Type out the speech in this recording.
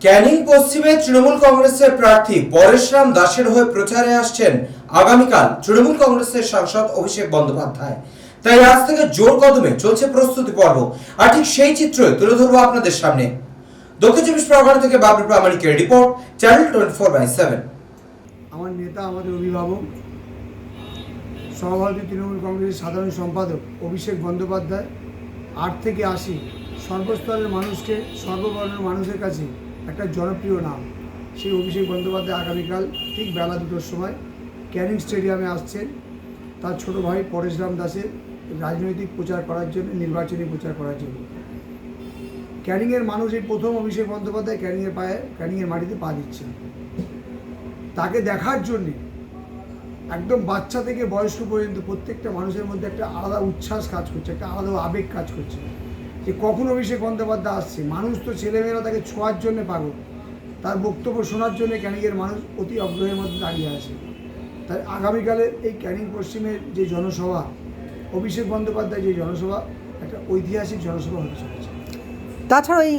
ক্যানিং পশ্চিমে তৃণমূল কংগ্রেসের প্রার্থী পরেশরাম দাসের হয়ে প্রচারে আসছেন আগামীকাল তৃণমূল কংগ্রেসের সাংসদ অভিষেক বন্দ্যোপাধ্যায়। তাই আজ থেকে জোর কদমে চলছে প্রস্তুতি পর্ব, আর ঠিক সেই চিত্রই তুলে ধরবো আপনাদের সামনে। দক্ষিণ চব্বিশ পরগনা থেকে বাবলু প্রামাণিকের রিপোর্ট, চ্যানেল 24/7। আমার নেতা, আমাদের অভিভাবক, সর্বভারতীয় তৃণমূল কংগ্রেসের সাধারণ সম্পাদক অভিষেক বন্দ্যোপাধ্যায় 8 থেকে 80 সর্বস্তরের মানুষকে, সর্ববর্ণের মানুষের কাছে একটা জনপ্রিয় নাম। সেই অভিষেক বন্দ্যোপাধ্যায় আগামীকাল ঠিক বেলা 2টোর সময় ক্যানিং স্টেডিয়ামে আসছেন তার ছোট ভাই পরেশরাম দাসের রাজনৈতিক প্রচার করার জন্য, নির্বাচনী প্রচার করার জন্য। ক্যানিংয়ের মানুষ এই প্রথম অভিষেক বন্দ্যোপাধ্যায় ক্যানিংয়ের মাটিতে পা দিচ্ছেন। তাকে দেখার জন্যে একদম বাচ্চা থেকে বয়স্ক পর্যন্ত প্রত্যেকটা মানুষের মধ্যে একটা আলাদা উচ্ছ্বাস কাজ করছে, একটা আলাদা আবেগ কাজ করছে যে কখন অভিষেক বন্দ্যোপাধ্যায় আসছে। মানুষ তো, ছেলেমেয়েরা তাকে ছোঁয়ার জন্য পাগল, তার বক্তব্য শোনার জন্য ক্যানিংয়ের মানুষ অতি আগ্রহের মধ্যে দাঁড়িয়ে আছে। তাই আগামীকালের এই ক্যানিং পশ্চিমের যে জনসভা, অভিষেক বন্দ্যোপাধ্যায় যে জনসভা, একটা ঐতিহাসিক জনসভা হতে চলেছে। তাছাড়া এই